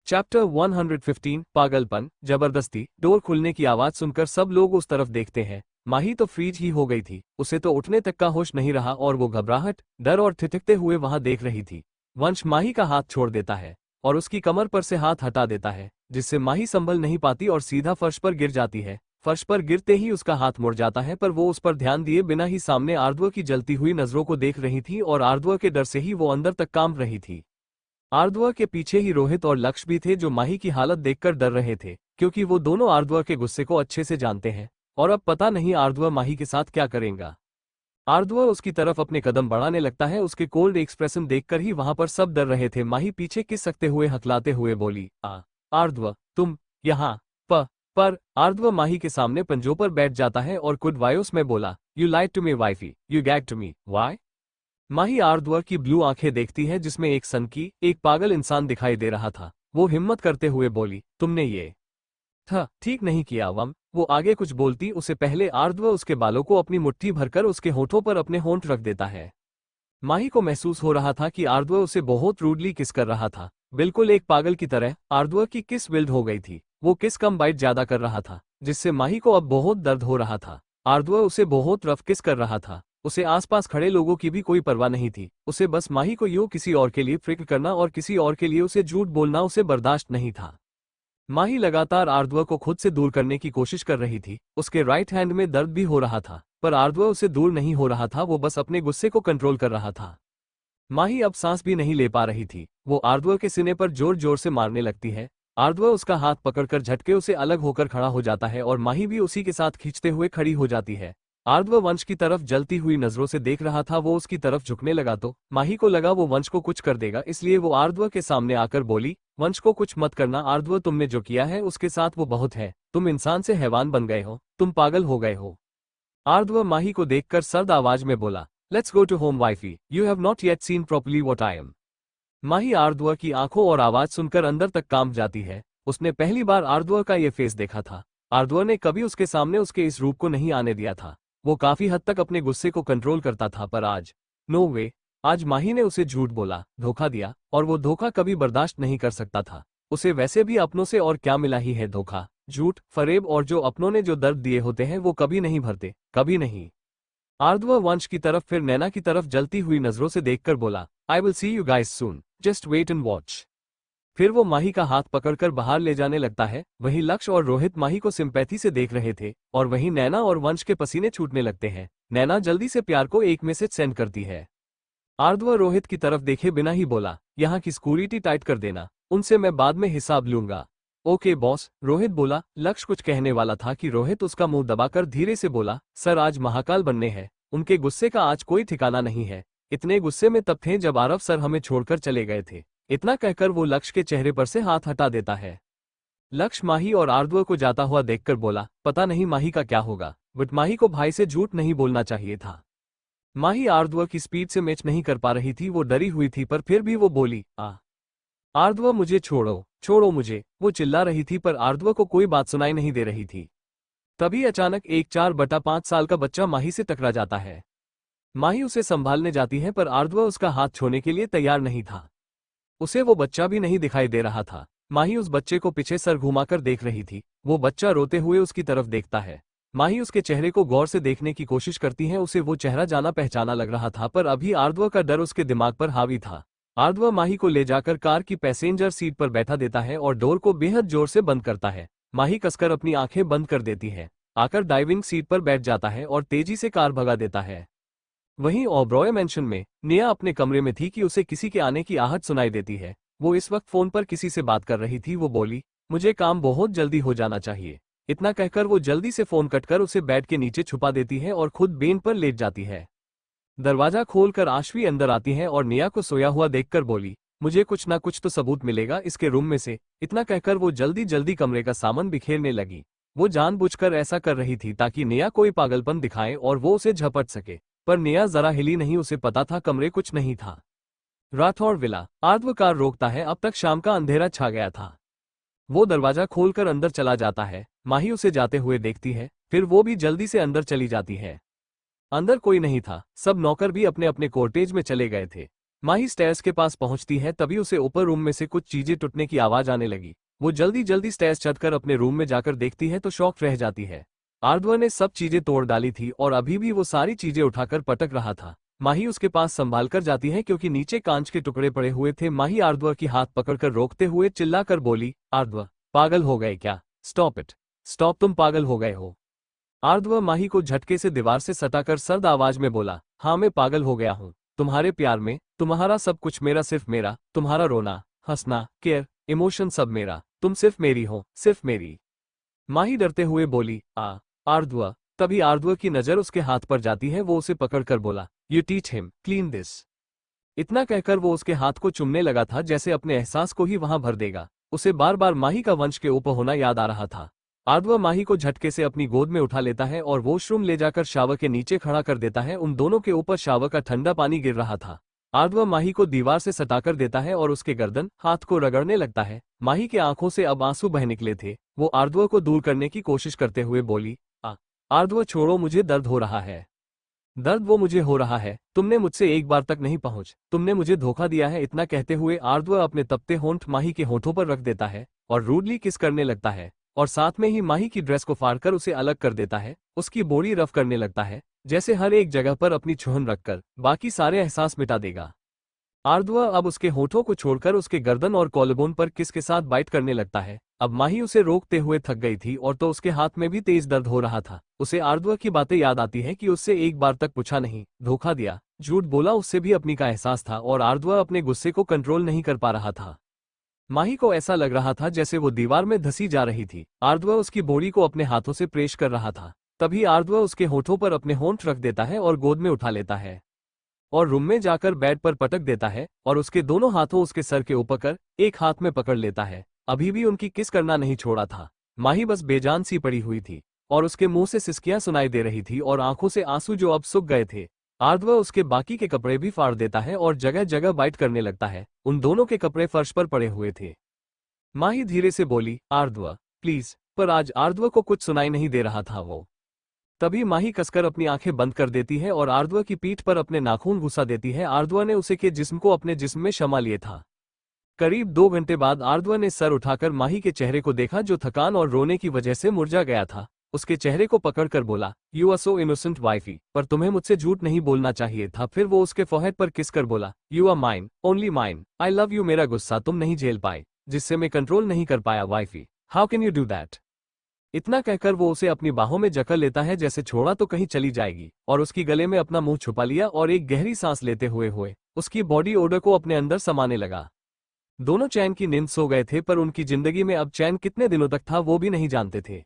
Chapter 115 पागलपन जबरदस्ती। Door खुलने की आवाज सुनकर सब लोग उस तरफ देखते हैं। माही तो फ्रीज ही हो गई थी, उसे तो उठने तक का होश नहीं रहा और वो घबराहट, डर और ठिठकते हुए वहां देख रही थी। वंश माही का हाथ छोड़ देता है और उसकी कमर पर से हाथ हटा देता है, जिससे माही संभल नहीं पाती और सीधा फर्श पर गिर जाती है। फर्श पर गिरते ही उसका हाथ मुड़ जाता है, पर वो उस पर ध्यान दिए बिना ही सामने आर्द्व की जलती हुई नजरों को देख रही थी और आर्द्व के डर से ही वो अंदर तक कांप रही थी। आर्द्व के पीछे ही रोहित और लक्ष्य भी थे, जो माही की हालत देखकर डर रहे थे, क्योंकि वो दोनों आर्द्व के गुस्से को अच्छे से जानते हैं और अब पता नहीं आर्द्व माही के साथ क्या करेगा। आर्द्व उसकी तरफ अपने कदम बढ़ाने लगता है। उसके कोल्ड एक्सप्रेशन देखकर ही वहां पर सब डर रहे थे। माही पीछे किस सकते हुए हकलाते हुए बोली, आर्द्व तुम यहाँ पर आर्द्व माही के सामने पंजों पर बैठ जाता है और कुड वायोस में बोला, you lied to me wifey, you gag to me, why. Mahi Aardhv की ब्लू आंखें देखती है, जिसमें एक सनकी, एक पागल इंसान दिखाई दे रहा था। वो हिम्मत करते हुए बोली, तुमने ये ठीक नहीं किया वम। वो आगे कुछ बोलती उसे पहले आर्द्व उसके बालों को अपनी मुट्ठी भरकर उसके होठों पर अपने होंठ रख देता है। माही को महसूस हो रहा था कि आर्द्व उसे बहुत रूडली किस कर रहा था, बिल्कुल एक पागल की तरह। आर्द्व की किस विल्ड हो गई थी, वो किस कम बाइट ज्यादा कर रहा था, जिससे माही को अब बहुत दर्द हो रहा था। आर्द्व उसे बहुत रफ किस कर रहा था। उसे आसपास खड़े लोगों की भी कोई परवाह नहीं थी। उसे बस माही को यूं किसी और के लिए फिक्र करना और किसी और के लिए उसे झूठ बोलना उसे बर्दाश्त नहीं था। माही लगातार आर्द्व को खुद से दूर करने की कोशिश कर रही थी। उसके राइट हैंड में दर्द भी हो रहा था, पर आर्द्व उसे दूर नहीं हो रहा था। वो बस अपने गुस्से को कंट्रोल कर रहा था। माही अब सांस भी नहीं ले पा रही थी। वो आर्द्व के सीने पर जोर जोर से मारने लगती है। आर्द्व उसका हाथ पकड़कर झटके उसे अलग होकर खड़ा हो जाता है और माही भी उसी के साथ खींचते हुए खड़ी हो जाती है। आर्द्व वंश की तरफ जलती हुई नजरों से देख रहा था। वो उसकी तरफ झुकने लगा तो माही को लगा वो वंश को कुछ कर देगा, इसलिए वो आर्द्व के सामने आकर बोली, वंश को कुछ मत करना आर्द्व, तुमने जो किया है उसके साथ वो बहुत है। तुम इंसान से हैवान बन गए हो, तुम पागल हो गए हो। आर्द्व माही को देखकर सर्द आवाज में बोला, let's go to home wifey, you have not yet seen properly what I am. Mahi Aardhv की आंखों और आवाज सुनकर अंदर तक कांप जाती है। उसने पहली बार आर्द्व का ये फेस देखा था। आर्द्व ने कभी उसके सामने उसके इस रूप को नहीं आने दिया था। वो काफी हद तक अपने गुस्से को कंट्रोल करता था, पर आज नो वे। आज माही ने उसे झूठ बोला, धोखा दिया, और वो धोखा कभी बर्दाश्त नहीं कर सकता था। उसे वैसे भी अपनों से और क्या मिला ही है, धोखा, झूठ, फरेब, और जो अपनों ने जो दर्द दिए होते हैं वो कभी नहीं भरते, कभी नहीं। आर्द्व वंश की तरफ फिर नैना की तरफ जलती हुई नजरों से देखकर बोला, I will see you guys soon, just wait and watch. फिर वो माही का हाथ पकड़कर बाहर ले जाने लगता है। वहीं लक्ष्य और रोहित माही को सिंपैथी से देख रहे थे और वहीं नैना और वंश के पसीने छूटने लगते हैं। नैना जल्दी से प्यार को एक मैसेज सेंड करती है। आर्द्व रोहित की तरफ देखे बिना ही बोला, यहाँ की सिक्योरिटी टाइट कर देना, उनसे मैं बाद में हिसाब लूंगा। ओके बॉस, रोहित बोला। लक्ष्य कुछ कहने वाला था कि रोहित उसका मुंह दबाकर धीरे से बोला, सर आज महाकाल बनने हैं। उनके गुस्से का आज कोई ठिकाना नहीं है। इतने गुस्से में तब थे जब आरव सर हमें छोड़कर चले गए थे। इतना कहकर वो लक्ष्य के चेहरे पर से हाथ हटा देता है। लक्ष्य माही और आर्द्व को जाता हुआ देखकर बोला, पता नहीं माही का क्या होगा, बट माही को भाई से झूठ नहीं बोलना चाहिए था। माही आर्द्व की स्पीड से मैच नहीं कर पा रही थी। वो डरी हुई थी, पर फिर भी वो बोली, आर्द्व मुझे छोड़ो, छोड़ो मुझे। वो चिल्ला रही थी, पर आर्द्व को कोई बात सुनाई नहीं दे रही थी। तभी अचानक एक 4/5 साल का बच्चा माही से टकरा जाता है। माही उसे संभालने जाती है, पर आर्द्व उसका हाथ छोड़ने के लिए तैयार नहीं था। उसे वो बच्चा भी नहीं दिखाई दे रहा था। माही उस बच्चे को पीछे सर घुमाकर देख रही थी। वो बच्चा रोते हुए उसकी तरफ देखता है। माही उसके चेहरे को गौर से देखने की कोशिश करती है। उसे वो चेहरा जाना पहचाना लग रहा था, पर अभी आर्द्व का डर उसके दिमाग पर हावी था। आर्द्व माही को ले जाकर कार की पैसेंजर सीट पर बैठा देता है और डोर को बेहद जोर से बंद करता है। माही कसकर अपनी आंखें बंद कर देती है, आकर ड्राइविंग सीट पर बैठ जाता है और तेजी से कार भगा देता है। वहीं ओबरॉय मैंशन में निया अपने कमरे में थी कि उसे किसी के आने की आहट सुनाई देती है। वो इस वक्त फोन पर किसी से बात कर रही थी। वो बोली, मुझे काम बहुत जल्दी हो जाना चाहिए। इतना कहकर वो जल्दी से फोन कटकर उसे बेड के नीचे छुपा देती है और खुद बेड पर लेट जाती है। दरवाजा खोलकर आशवी अंदर आती है और निया को सोया हुआ देखकर बोली, मुझे कुछ ना कुछ तो सबूत मिलेगा इसके रूम में से। इतना कहकर वो जल्दी जल्दी कमरे का सामान बिखेरने लगी। वो जानबूझकर ऐसा कर रही थी ताकि निया कोई पागलपन दिखाए और वो उसे झपट सके, पर निया जरा हिली नहीं। उसे पता था कमरे कुछ नहीं था। राठौड़ विला। आर्द्व कार रोकता है। अब तक शाम का अंधेरा छा गया था। वो दरवाजा खोलकर अंदर चला जाता है। माही उसे जाते हुए देखती है, फिर वो भी जल्दी से अंदर चली जाती है। अंदर कोई नहीं था। सब नौकर भी अपने अपने कोर्टेज में चले गए थे। माही स्टेयर्स के पास पहुंचती है, तभी उसे ऊपर रूम में से कुछ चीजें टूटने की आवाज आने लगी। वो जल्दी जल्दी स्टेयर्स चढ़कर अपने रूम में जाकर देखती है तो शॉक रह जाती है। आर्द्वा ने सब चीजें तोड़ डाली थी और अभी भी वो सारी चीजें उठाकर पटक रहा था। माही उसके पास संभाल कर जाती है क्योंकि नीचे कांच के टुकड़े पड़े हुए थे। माही आर्द्वा की हाथ पकड़कर रोकते हुए चिल्लाकर बोली, आर्द्वा पागल हो गए क्या? स्टॉप इट, स्टॉप, तुम पागल हो गए हो। आर्द्वा माही को झटके से दीवार से सटाकर सर्द आवाज में बोला, हाँ मैं पागल हो गया हूँ तुम्हारे प्यार में, तुम्हारा सब कुछ मेरा, सिर्फ मेरा, तुम्हारा रोना, हंसना, केयर, इमोशन सब मेरा, तुम सिर्फ मेरी हो, सिर्फ मेरी। माही डरते हुए बोली, आर्द्वा। तभी आर्द्वा की नजर उसके हाथ पर जाती है। वो उसे पकड़कर बोला, you teach him clean this. इतना कहकर वो उसके हाथ को चुमने लगा था जैसे अपने एहसास को ही वहां भर देगा। उसे बार बार माही का वंश के ऊपर होना याद आ रहा था। आर्द्वा माही को झटके से अपनी गोद में उठा लेता है और वॉशरूम ले जाकर शावर के नीचे खड़ा कर देता है। उन दोनों के ऊपर शावर का ठंडा पानी गिर रहा था। आर्द्वा माही को दीवार से सटाकर देता है और उसके गर्दन, हाथ को रगड़ने लगता है। माही के आंखों से अब आंसू बह निकले थे। वो आर्द्वा को दूर करने की कोशिश करते हुए बोली, आर्द्वा छोड़ो, मुझे दर्द हो रहा है। दर्द वो मुझे हो रहा है, तुमने मुझसे एक बार तक नहीं पहुंच, तुमने मुझे धोखा दिया है। इतना कहते हुए आर्द्वा अपने तपते होंठ माही के होठों पर रख देता है और रूडली किस करने लगता है और साथ में ही माही की ड्रेस को फाड़कर उसे अलग कर देता है। उसकी बॉडी रफ करने लगता है जैसे हर एक जगह पर अपनी छुहन रखकर बाकी सारे एहसास मिटा देगा। आर्द्वा अब उसके होठों को छोड़कर उसके गर्दन और कॉलबोन पर किस के साथ बाइट करने लगता है। अब माही उसे रोकते हुए थक गई थी और तो उसके हाथ में भी तेज दर्द हो रहा था। उसे आर्द्वा की बातें याद आती है कि उससे एक बार तक पूछा नहीं, धोखा दिया, झूठ बोला, उससे भी अपनी का एहसास था और आर्द्वा अपने गुस्से को कंट्रोल नहीं कर पा रहा था। माही को ऐसा लग रहा था जैसे वो दीवार में धसी जा रही थी। आर्द्वा उसकी बॉडी को अपने हाथों से प्रेस कर रहा था। तभी आर्द्वा उसके होठों पर अपने होंठ रख देता है और गोद में उठा लेता है और रूम में जाकर बेड पर पटक देता है और उसके दोनों हाथों उसके सर के ऊपर कर एक हाथ में पकड़ लेता है। अभी भी उनकी किस करना नहीं छोड़ा था। माही बस बेजान सी पड़ी हुई थी और उसके मुंह से सिसकियां सुनाई दे रही थी और आंखों से आंसू जो अब सूख गए थे। आर्द्वा उसके बाकी के कपड़े भी फाड़ देता है और जगह जगह बाइट करने लगता है। उन दोनों के कपड़े फर्श पर पड़े हुए थे। माही धीरे से बोली, आर्द्वा प्लीज, पर आज आर्द्वा को कुछ सुनाई नहीं दे रहा था। वो तभी माही कसकर अपनी आंखें बंद कर देती है और आर्द्वा की पीठ पर अपने नाखून घुसा देती है। आर्द्वा ने उसे के जिस्म को अपने जिस्म में शमा लिए था। करीब 2 घंटे बाद आर्द्वा ने सर उठाकर माही के चेहरे को देखा जो थकान और रोने की वजह से मुरझा गया था। उसके चेहरे को पकड़कर बोला, you are so innocent wifey, पर तुम्हें मुझसे झूठ नहीं बोलना चाहिए था। फिर वो उसके फोरहेड पर किस कर बोला, you are mine, only mine, I love you. मेरा गुस्सा तुम नहीं झेल पाए जिससे मैं कंट्रोल नहीं कर पाया wifey, how can you do that. इतना कहकर वो उसे अपनी बाहों में जकड़ लेता है जैसे छोड़ा तो कहीं चली जाएगी और उसकी गले में अपना मुंह छुपा लिया और एक गहरी सांस लेते हुए उसकी बॉडी ओडर को अपने अंदर समाने लगा। दोनों चैन की नींद सो गए थे, पर उनकी जिंदगी में अब चैन कितने दिनों तक था वो भी नहीं जानते थे।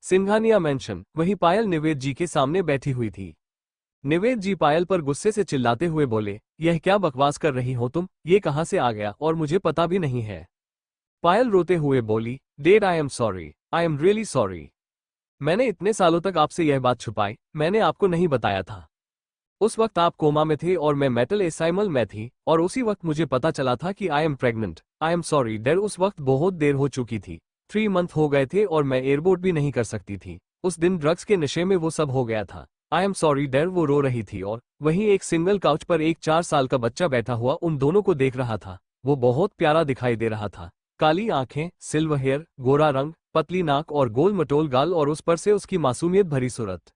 सिंघानिया मेंशन, वहीं पायल निवेद जी के सामने बैठी हुई थी। निवेद जी पायल पर गुस्से से चिल्लाते हुए बोले, यह क्या बकवास कर रही हो तुम, ये कहां से आ गया और मुझे पता भी नहीं है। पायल रोते हुए बोली, dead I am sorry, I am really sorry. मैंने इतने सालों तक आपसे यह बात छुपाई, मैंने आपको नहीं बताया था। उस वक्त आप कोमा में थे और मैं मेंटल एसाइमल में थी और उसी वक्त मुझे पता चला था कि I am pregnant. I am sorry dad, उस वक्त बहुत देर हो चुकी थी। 3 मंथ हो गए थे और मैं एयरबोर्ड भी नहीं कर सकती थी। उस दिन ड्रग्स के नशे में वो सब हो गया था। I am sorry dad. वो रो रही थी और वहीं एक सिंगल काउच पर एक 4 साल का बच्चा बैठा हुआ उन दोनों को देख रहा था। वो बहुत प्यारा दिखाई दे रहा था। काली आंखें, सिल्वर हेयर, गोरा रंग, पतली नाक और गोल मटोल गाल और उस पर से उसकी मासूमियत भरी सूरत।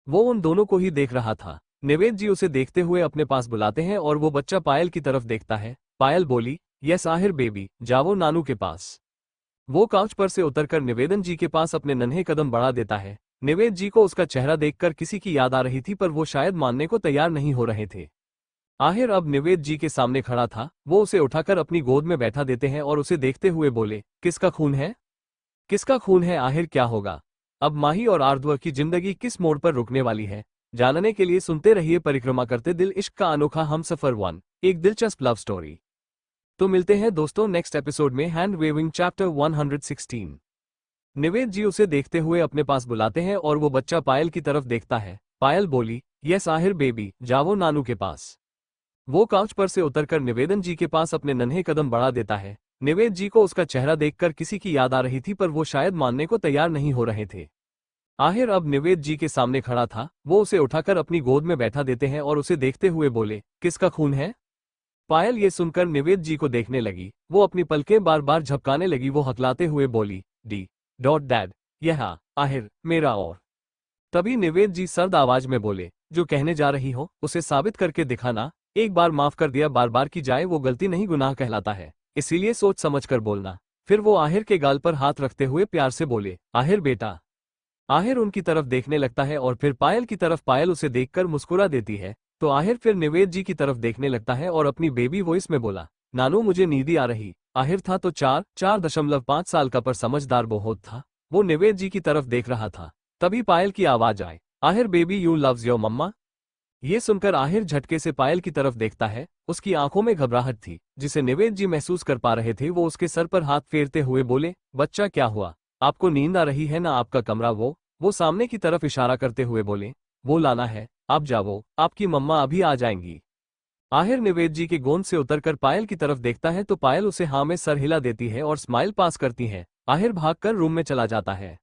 वो उन दोनों को ही देख रहा था। निवेद जी उसे देखते हुए अपने पास बुलाते हैं और वो बच्चा पायल की तरफ देखता है। पायल बोली, यस आहिर बेबी, जाओ नानू के पास। वो काउच पर से उतरकर निवेदन जी के पास अपने नन्हे कदम बढ़ा देता है। निवेद जी को उसका चेहरा देखकर किसी की याद आ रही थी, पर वो शायद मानने को तैयार नहीं हो रहे थे। आहिर अब निवेद जी के सामने खड़ा था। वो उसे उठाकर अपनी गोद में बैठा देते हैं और उसे देखते हुए बोले, किसका खून है, किसका खून है आहिर, क्या होगा अब माही और आर्द्वा की जिंदगी किस मोड़ पर रुकने वाली है। जानने के लिए सुनते रहिए परिक्रमा करते दिल इश्क का अनोखा हमसफर 1, एक दिलचस्प लव स्टोरी। तो मिलते हैं दोस्तों नेक्स्ट एपिसोड में। Hand waving chapter 116। Nived ji उसे देखते हुए अपने पास बुलाते हैं और वो बच्चा पायल की तरफ देखता है। पायल बोली, यस आहिर बेबी, जाओ नानू के पास। वो काउच पर से उतरकर निवेदन जी के पास अपने नन्हे कदम बढ़ा देता है। निवेद जी को उसका चेहरा देखकर किसी की याद आ रही थी, पर वो शायद मानने को तैयार नहीं हो रहे थे। आहिर अब निवेद जी के सामने खड़ा था। वो उसे उठाकर अपनी गोद में बैठा देते हैं और उसे देखते हुए बोले, किसका खून है, पायल ये सुनकर निवेद जी को देखने लगी। वो अपनी पलकें बार बार झपकाने लगी। वो हकलाते हुए बोली, डैड, यह आहिर मेरा। और तभी निवेद जी सर्द आवाज में बोले, जो कहने जा रही हो उसे साबित करके दिखाना। एक बार माफ कर दिया, बार बार की जाए वो गलती नहीं गुनाह कहलाता है, इसीलिए सोच समझ कर बोलना। फिर वो आहिर के गाल पर हाथ रखते हुए प्यार से बोले, आहिर बेटा। आहिर उनकी तरफ देखने लगता है और फिर पायल की तरफ। पायल उसे देखकर मुस्कुरा देती है तो आहिर फिर निवेद जी की तरफ देखने लगता है और अपनी बेबी वॉइस में बोला, नानू मुझे नींद आ रही। आहिर था तो 4.5 साल का, पर समझदार बहुत था। वो निवेद जी की तरफ देख रहा था। तभी पायल की आवाज आए, Aahir baby you loves your mama. ये सुनकर आहिर झटके से पायल की तरफ देखता है। उसकी आंखों में घबराहट थी जिसे निवेद जी महसूस कर पा रहे थे। वो उसके सर पर हाथ फेरते हुए बोले, बच्चा क्या हुआ? आपको नींद आ रही है ना? आपका कमरा वो सामने की तरफ इशारा करते हुए बोले, वो लाना है, आप जाओ, आपकी मम्मा अभी आ जाएंगी। आहिर निवेद जी के गोंद से उतरकर पायल की तरफ देखता है तो पायल उसे हाँ में सर हिला देती है और स्माइल पास करती है। आहिर भागकर रूम में चला जाता है।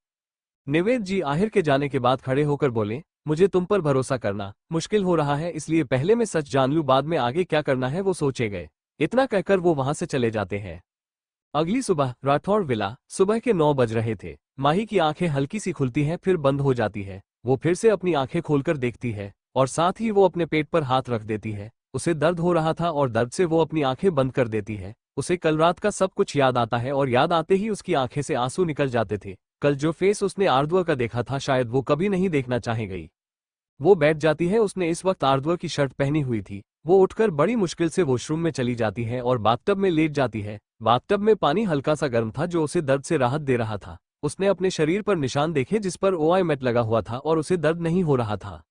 निवेद जी आहिर के जाने के बाद खड़े होकर बोले, मुझे तुम पर भरोसा करना मुश्किल हो रहा है, इसलिए पहले मैं सच जान लूं, बाद में आगे क्या करना है वो सोचे गए। इतना कहकर वो वहां से चले जाते हैं। अगली सुबह राठौड़ विला। सुबह के 9 बज रहे थे। माही की आंखें हल्की सी खुलती हैं फिर बंद हो जाती है। वो फिर से अपनी आंखें खोलकर देखती है और साथ ही वो अपने पेट पर हाथ रख देती है। उसे दर्द हो रहा था और दर्द से वो अपनी आंखें बंद कर देती है। उसे कल रात का सब कुछ याद आता है और याद आते ही उसकी आंखें से आंसू निकल जाते थे। कल जो फेस उसने आर्द्र का देखा था शायद वो कभी नहीं देखना चाहेगी। वो बैठ जाती है। उसने इस वक्त आर्द्र की शर्ट पहनी हुई थी। वो उठकर बड़ी मुश्किल से वॉशरूम में चली जाती है और बाथटब में लेट जाती है। बाथटब में पानी हल्का सा गर्म था जो उसे दर्द से राहत दे रहा था। उसने अपने शरीर पर निशान देखे जिस पर ओआईमेट लगा हुआ था और उसे दर्द नहीं हो रहा था।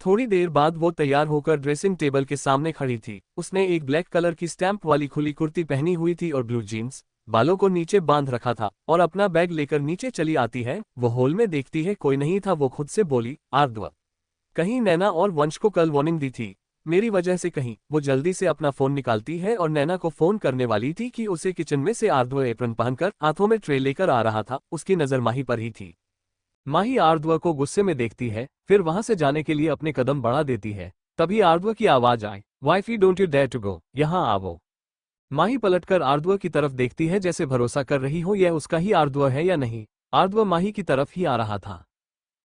थोड़ी देर बाद वो तैयार होकर ड्रेसिंग टेबल के सामने खड़ी थी। उसने एक ब्लैक कलर की स्टैंप वाली खुली कुर्ती पहनी हुई थी और ब्लू जीन्स। बालों को नीचे बांध रखा था और अपना बैग लेकर नीचे चली आती है। वो हॉल में देखती है कोई नहीं था। वो खुद से बोली, आर्द्र, कहीं नैना और वंश को कल वार्निंग दी थी मेरी वजह से कहीं। वो जल्दी से अपना फोन निकालती है और नैना को फोन करने वाली थी कि उसे किचन में से आर्द्र एप्रन पहनकर हाथों में ट्रे लेकर आ रहा था। उसकी नजर माही पर ही थी। माही आर्द्र को गुस्से में देखती है फिर वहां से जाने के लिए अपने कदम बढ़ा देती है। तभी आर्द्र की आवाज आए, wifey don't you dare to go, यहाँ आवो। माही पलटकर आर्द्र की तरफ देखती है जैसे भरोसा कर रही हो यह उसका ही आर्द्र है या नहीं। आर्द्र माही की तरफ ही आ रहा था।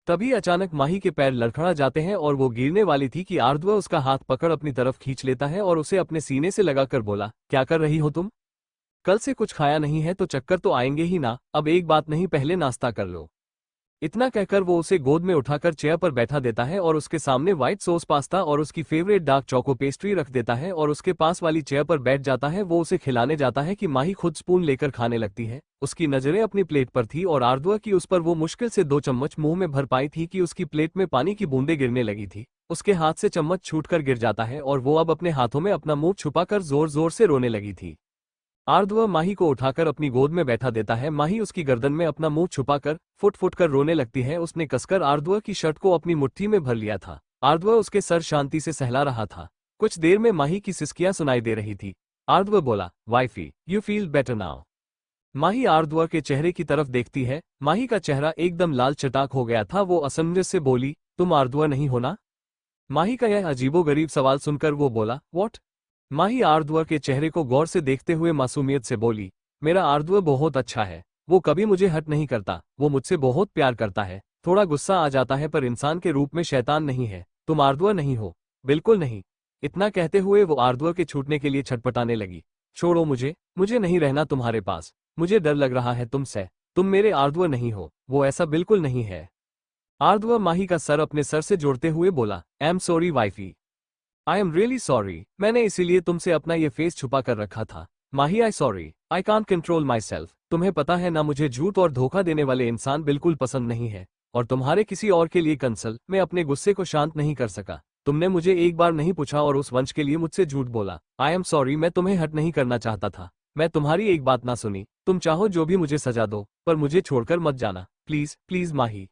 तभी अचानक माही के पैर लड़खड़ा जाते हैं और वो गिरने वाली थी कि आर्द्र उसका हाथ पकड़ अपनी तरफ खींच लेता है और उसे अपने सीने से लगाकर बोला, क्या कर रही हो तुम? कल से कुछ खाया नहीं है तो चक्कर तो आएंगे ही ना। अब एक बात नहीं, पहले नाश्ता कर लो। इतना कहकर वो उसे गोद में उठाकर चेयर पर बैठा देता है और उसके सामने व्हाइट सॉस पास्ता और उसकी फेवरेट डार्क चोको पेस्ट्री रख देता है और उसके पास वाली चेयर पर बैठ जाता है। वो उसे खिलाने जाता है कि माही खुद स्पून लेकर खाने लगती है। उसकी नजरें अपनी प्लेट पर थी और आर्द्र की उस पर। वो मुश्किल से 2 चम्मच मुंह में भर पाई थी कि उसकी प्लेट में पानी की बूंदें गिरने लगी थी। उसके हाथ से चम्मच छूटकर गिर जाता है और वो अब अपने हाथों में अपना मुंह छुपाकर जोर जोर से रोने लगी थी। आर्द्र माही को उठाकर अपनी गोद में बैठा देता है। माही उसकी गर्दन में अपना मुंह छुपाकर फुट फुट कर रोने लगती है। उसने कसकर आर्द्र की शर्ट को अपनी मुट्ठी में भर लिया था। आर्द्र उसके सर शांति से सहला रहा था। कुछ देर में माही की सिसकियां सुनाई दे रही थी। आर्द्र बोला, wifey you feel better now. Mahi Aardra के चेहरे की तरफ देखती है। माही का चेहरा एकदम लाल चटाक हो गया था। वो असमंजस से बोली, तुम आर्द्र नहीं हो ना? माही का यह अजीबोगरीब सवाल सुनकर वो बोला, व्हाट? माही आर्द्र के चेहरे को गौर से देखते हुए मासूमियत से बोली, मेरा आर्द्र बहुत अच्छा है। वो कभी मुझे हर्ट नहीं करता। वो मुझसे बहुत प्यार करता है। थोड़ा गुस्सा आ जाता है पर इंसान के रूप में शैतान नहीं है। तुम आर्द्र नहीं हो, बिल्कुल नहीं। इतना कहते हुए वो आर्द्र के छूटने के लिए छटपटाने लगी। छोड़ो मुझे, मुझे नहीं रहना तुम्हारे पास। मुझे डर लग रहा है तुमसे। तुम मेरे आर्द्र नहीं हो। वो ऐसा बिल्कुल नहीं है। आर्द्र माही का सर अपने सर से जोड़ते हुए बोला, I am sorry wifey, I am really sorry. मैंने इसीलिए तुमसे अपना ये फेस छुपा कर रखा था। Mahi I sorry, I can't control myself. तुम्हें पता है ना, मुझे झूठ और धोखा देने वाले इंसान बिल्कुल पसंद नहीं है। और तुम्हारे किसी और के लिए कंसल मैं अपने गुस्से को शांत नहीं कर सका। तुमने मुझे एक बार नहीं पूछा और उस वंश के लिए मुझसे झूठ बोला। आई एम सॉरी, मैं तुम्हें हर्ट नहीं करना चाहता था। मैं तुम्हारी एक बात ना सुनी। तुम चाहो जो भी मुझे सजा दो, पर मुझे छोड़कर मत जाना प्लीज प्लीज माही।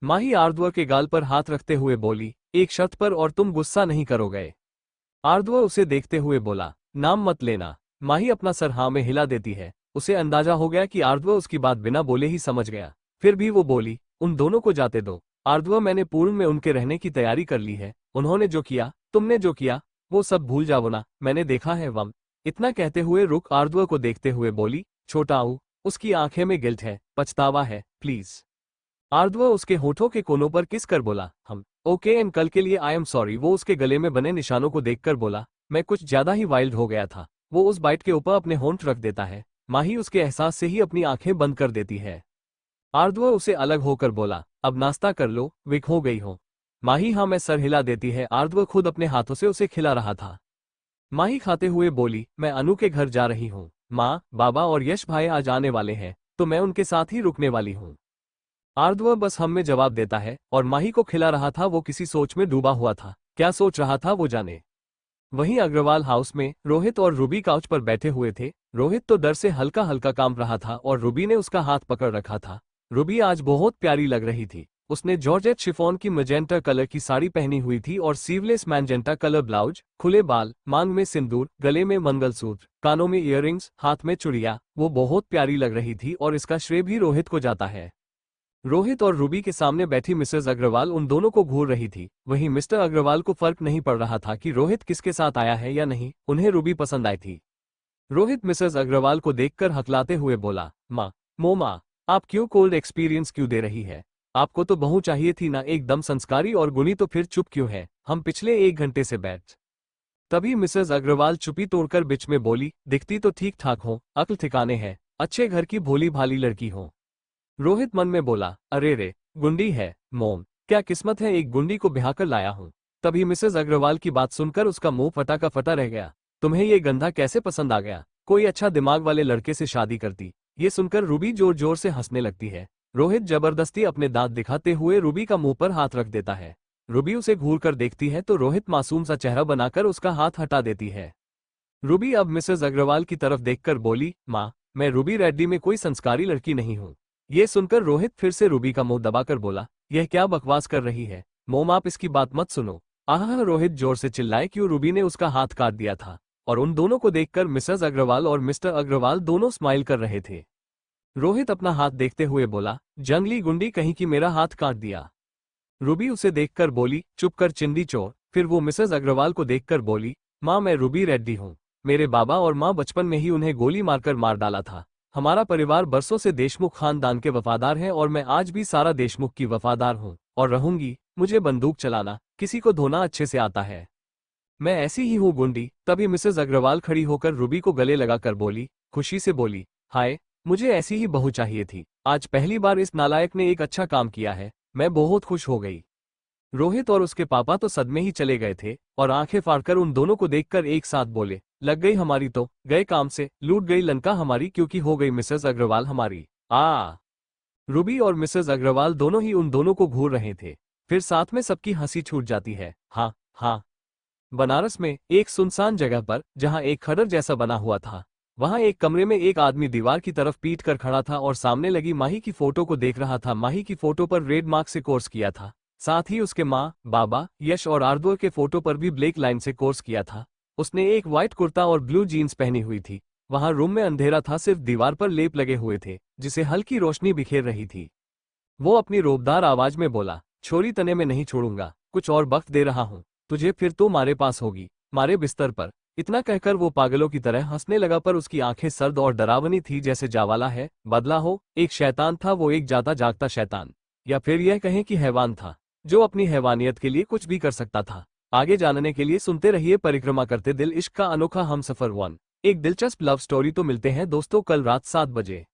माही आर्द्र के गाल पर हाथ रखते हुए बोली, एक शर्त पर, और तुम गुस्सा नहीं करोगे? आर्द्र उसे देखते हुए बोला, नाम मत लेना। माही अपना सर हाँ में हिला देती है। उसे अंदाजा हो गया कि आर्द्र उसकी बात बिना बोले ही समझ गया। फिर भी वो बोली, उन दोनों को जाते दो। आर्द्र, मैंने पूर्ण में उनके रहने की तैयारी कर ली है। उन्होंने जो किया, तुमने जो किया, वो सब भूल जाओ ना, मैंने देखा है वम। इतना कहते हुए रुक आर्द्व को देखते हुए बोली, छोटा ऊ, उसकी आंखें में गिल्ट है, पछतावा है, प्लीज। आर्द्व उसके होठों के कोनों पर किस कर बोला, हम ओके एंड कल के लिए आई एम सॉरी। वो उसके गले में बने निशानों को देखकर बोला, मैं कुछ ज्यादा ही वाइल्ड हो गया था। वो उस बाइट के ऊपर अपने होंठ रख देता है। माही उसके एहसास से ही अपनी आंखें बंद कर देती है। आर्द्व उसे अलग होकर बोला, अब नाश्ता कर लो, विक हो गई हो। माही हाँ मैं सर हिला देती है। आर्द्व खुद अपने हाथों से उसे खिला रहा था। माही खाते हुए बोली, मैं अनु के घर जा रही हूँ। माँ, बाबा और यश भाई आज आने वाले हैं, तो मैं उनके साथ ही रुकने वाली हूँ। आर्द्व बस हम में जवाब देता है और माही को खिला रहा था। वो किसी सोच में डूबा हुआ था, क्या सोच रहा था वो जाने। वहीं अग्रवाल हाउस में रोहित और रूबी काउच पर बैठे हुए थे। रोहित तो डर से हल्का हल्का कांप रहा था और रूबी ने उसका हाथ पकड़ रखा था। रूबी आज बहुत प्यारी लग रही थी। उसने जॉर्जेट शिफॉन की मैजेंटा कलर की साड़ी पहनी हुई थी और सीवलेस मैजेंटा कलर ब्लाउज, खुले बाल, मांग में सिंदूर, गले में मंगलसूत्र, कानों में इयररिंग्स, हाथ में चूड़ियां। वो बहुत प्यारी लग रही थी और इसका श्रेय भी रोहित को जाता है। रोहित और रूबी के सामने बैठी मिसेज अग्रवाल उन दोनों को घूर रही थी। वहीं मिस्टर अग्रवाल को फर्क नहीं पड़ रहा था कि रोहित किसके साथ आया है या नहीं, उन्हें रूबी पसंद आई थी। रोहित मिसेज अग्रवाल को देखकर हकलाते हुए बोला, माँ, मोमा, आप क्यों कोल्ड एक्सपीरियंस क्यों दे रही है? आपको तो बहू चाहिए थी ना, एकदम संस्कारी और गुणी, तो फिर चुप क्यों है? हम पिछले 1 घंटे से बैठ। तभी मिसेज अग्रवाल चुप्पी तोड़कर बीच में बोली, दिखती तो ठीक ठाक हो, अक्ल ठिकाने है, अच्छे घर की भोली भाली लड़की हो। रोहित मन में बोला, अरे रे, गुंडी है मोम, क्या किस्मत है, एक गुंडी को ब्याह कर लाया हूँ। तभी मिसेज अग्रवाल की बात सुनकर उसका मुंह फटा का फटा रह गया। तुम्हें ये गंधा कैसे पसंद आ गया? कोई अच्छा दिमाग वाले लड़के से शादी करती। ये सुनकर रूबी जोर जोर से हंसने लगती है। रोहित जबरदस्ती अपने दांत दिखाते हुए रूबी का मुंह पर हाथ रख देता है। रूबी उसे घूर कर देखती है तो रोहित मासूम सा चेहरा बनाकर उसका हाथ हटा देती है। रूबी अब मिसेज अग्रवाल की तरफ देखकर बोली, माँ, मैं रूबी रेड्डी में कोई संस्कारी लड़की नहीं हूँ। ये सुनकर रोहित फिर से रूबी का मुंह दबाकर बोला, यह क्या बकवास कर रही है मोम, आप इसकी बात मत सुनो। आह, रोहित जोर से चिल्लाए क्यों रूबी ने उसका हाथ काट दिया था और उन दोनों को देखकर मिसेज अग्रवाल और मिस्टर अग्रवाल दोनों स्माइल कर रहे थे। रोहित अपना हाथ देखते हुए बोला, जंगली गुंडी कहीं की, मेरा हाथ काट दिया। रूबी उसे देखकर बोली, चुप कर चिंदी चोर। फिर वो मिसेज अग्रवाल को देखकर बोली, माँ, मैं रूबी रेड्डी हूँ। मेरे बाबा और माँ बचपन में ही उन्हें गोली मारकर मार डाला था। हमारा परिवार बरसों से देशमुख खानदान के वफादार है और मैं आज भी सारा देशमुख की वफादार हूँ और रहूंगी। मुझे बंदूक चलाना, किसी को धोना अच्छे से आता है। मैं ऐसी ही हूँ गुंडी। तभी मिसेज अग्रवाल खड़ी होकर रूबी को गले लगाकर बोली, खुशी से बोली, हाय, मुझे ऐसी ही बहू चाहिए थी। आज पहली बार इस नालायक ने एक अच्छा काम किया है, मैं बहुत खुश हो गई। रोहित और उसके पापा तो सदमे ही चले गए थे और आंखें फाड़कर उन दोनों को देखकर एक साथ बोले, लग गई हमारी तो, गए काम से, लूट गई लंका हमारी, क्योंकि हो गई मिसेज अग्रवाल हमारी। रूबी और मिसेज अग्रवाल दोनों ही उन दोनों को घूर रहे थे। फिर साथ में सबकी हंसी छूट जाती है। हाँ हाँ। बनारस में एक सुनसान जगह पर, जहां एक खंडर जैसा बना हुआ था, वहां एक कमरे में एक आदमी दीवार की तरफ पीट कर खड़ा था और सामने लगी माही की फोटो को देख रहा था। माही की फोटो पर रेड मार्क से कोर्स किया था, साथ ही उसके माँ, बाबा, यश और आर्द्व के फोटो पर भी ब्लैक लाइन से कोर्स किया था। उसने एक व्हाइट कुर्ता और ब्लू जीन्स पहनी हुई थी। वहां रूम में अंधेरा था, सिर्फ दीवार पर लेप लगे हुए थे जिसे हल्की रोशनी बिखेर रही थी। वो अपनी रोबदार आवाज में बोला, छोरी तने में नहीं छोड़ूंगा, कुछ और वक्त दे रहा हूँ तुझे, फिर तो मारे पास होगी, मारे बिस्तर पर। इतना कहकर वो पागलों की तरह हंसने लगा, पर उसकी आंखें सर्द और डरावनी थी, जैसे जावाला है बदला हो। एक शैतान था वो, एक जाता जागता शैतान, या फिर यह कहें कि हैवान था जो अपनी हैवानियत के लिए कुछ भी कर सकता था। आगे जानने के लिए सुनते रहिए परिक्रमा करते दिल, इश्क का अनोखा हमसफर 1। एक दिलचस्प लव स्टोरी। तो मिलते हैं दोस्तों कल रात 7 बजे।